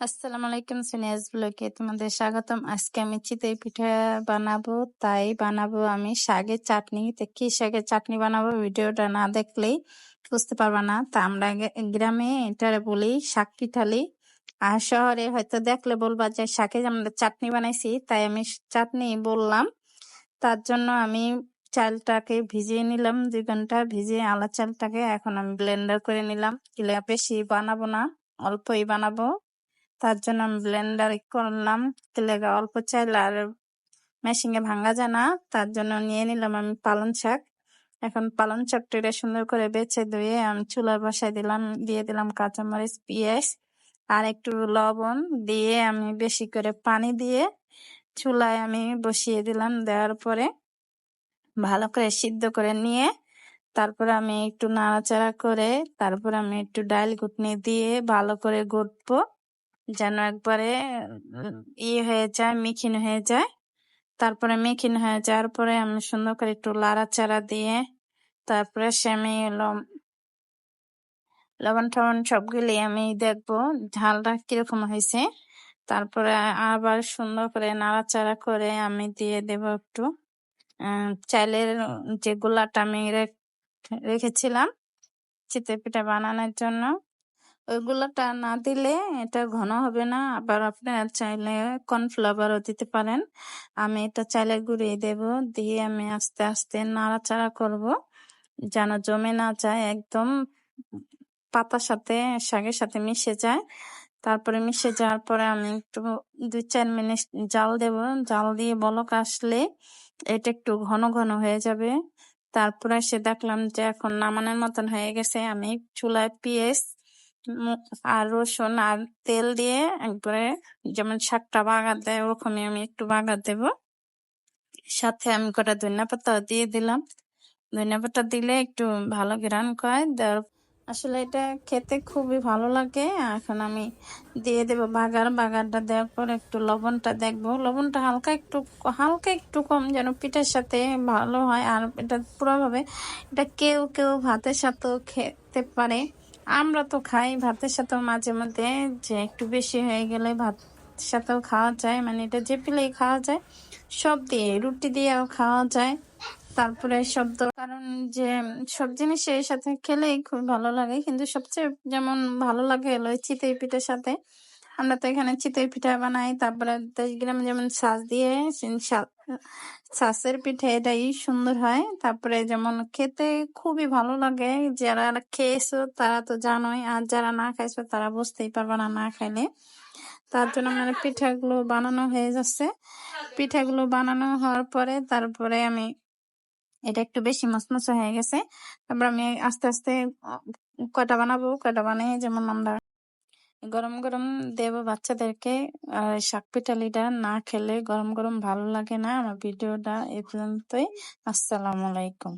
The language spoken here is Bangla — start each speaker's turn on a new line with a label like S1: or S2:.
S1: আসসালামু আলাইকুম সিনিয়াস ব্লগে তোমাদের স্বাগতম। আজকে আমি চিতই পিঠা বানাবো, তাই বানাবো আমি শাকের চাটনি। তো কি শাকের চাটনি বানাবো ভিডিওটা না দেখলেই বুঝতে পারবা না। তা আমরা গ্রামে এটা বলি শাক পিঠালি, আর শহরে হয়তো দেখলে বলবা যে শাকের আমরা চাটনি বানাইছি, তাই আমি চাটনি বললাম। তার জন্য আমি চালটাকে ভিজিয়ে নিলাম 2 ঘন্টা, ভিজিয়ে আলা চালটাকে এখন আমি ব্লেন্ডার করে নিলাম। বেশি বানাবো না, অল্পই বানাবো। তার জন্য আমি ব্লেন্ডার করলাম। তেলেগা অল্প চাইলে আর মেশিনে ভাঙা যায় না, তার জন্য নিয়ে নিলাম আমি পালং শাক। এখন পালং শাকটা সুন্দর করে বেছে ধুয়ে আমি চুলার বসায় দিলাম, দিয়ে দিলাম কাঁচামরিচ, পেঁয়াজ আর একটু লবণ দিয়ে আমি বেশি করে পানি দিয়ে চুলায় আমি বসিয়ে দিলাম। দেওয়ার পরে ভালো করে সিদ্ধ করে নিয়ে তারপরে আমি একটু নাড়াচাড়া করে তারপরে আমি একটু ডাল ঘুটনি দিয়ে ভালো করে ঘুটবো, যেন একবারে হয়ে যায়, মিখিন হয়ে যায়। তারপরে মিখিন হয়ে যাওয়ার পরে আমি সুন্দর করে একটু লাড়াচাড়া দিয়ে তারপরে আমি লবণ টবণ সবগুলি আমি দেখবো ঝালটা কিরকম হয়েছে। তারপরে আবার সুন্দর করে নাড়াচাড়া করে আমি দিয়ে দেব একটু চালের যে গোলাটা আমি রেখেছিলাম চিতই পিঠা বানানোর জন্য। ওইগুলোটা না দিলে এটা ঘন হবে না। আবার আপনারা চাইলে কর্নফ্লাওয়ারও দিতে পারেন। আমি এটা চালের গুঁড়ি দেব, দিয়ে আমি আস্তে আস্তে নাড়াচাড়া করব যেন জমে না যায়, একদম পাতার সাথে শাকের সাথে মিশে যায়। তারপরে মিশে যাওয়ার পরে আমি একটু 2-4 মিনিট জাল দেব। জাল দিয়ে বলক আসলে এটা একটু ঘন ঘন হয়ে যাবে। তারপরে সে দেখলাম যে এখন নামানোর মতন হয়ে গেছে। আমি চুলায় পেঁয়াজ আর রসুন আর তেল দিয়ে একবারে যেমন শাকটা বাগার দেয় ওরকমই আমি একটু বাগার দেব। সাথে আমি কটা ধনিয়া পাতা দিয়ে দিলাম। ধনিয়া পাতা দিলে একটু ভালো ঘ্রাণ করে। আসলে এটা খেতে খুবই ভালো লাগে। এখন আমি দিয়ে দেব বাগারটা দেওয়ার পর একটু লবণটা দেখবো, লবণটা হালকা একটু কম যেন পিঠার সাথে ভালো হয়। আর এটা পুরোভাবে এটা কেউ কেউ ভাতের সাথেও খেতে পারে। আমরা তো খাই ভাতের সাথেও মাঝে মধ্যে, যে একটু বেশি হয়ে গেলে ভাত সাথেও খাওয়া যায়, মানে এটা যে পেলেই খাওয়া যায়, সব দিয়ে রুটি দিয়েও খাওয়া যায়। তারপরে কারণ যে সব জিনিস এর সাথে খেলেই খুব ভালো লাগে, কিন্তু সবচেয়ে যেমন ভালো লাগে হলো চিতই পিঠার সাথে। আমরা তো এখানে চিতই পিঠা বানাই, তারপরে 10 গ্রাম যেমন ছাঁচ দিয়ে ছাঁচের পিঠে এটাই সুন্দর হয়। তারপরে যেমন খেতে খুবই ভালো লাগে। যারা খেয়েছো তারা তো জানোই, আর যারা না খাইছো তারা বুঝতেই পারবে না না খাইলে। তার জন্য মানে পিঠাগুলো বানানো হয়ে যাচ্ছে। পিঠাগুলো বানানো হওয়ার পরে তারপরে আমি এটা একটু বেশি মচমচে হয়ে গেছে। তারপর আমি আস্তে আস্তে কয়টা বানাবো, কয়টা বানিয়ে যেমন আমরা গরম গরম দেব বাচ্চাদেরকে। আর শাক পিঠালিটা না খেলে গরম গরম ভালো লাগে না। আমার ভিডিওটা এই পর্যন্তই। আসসালামু আলাইকুম।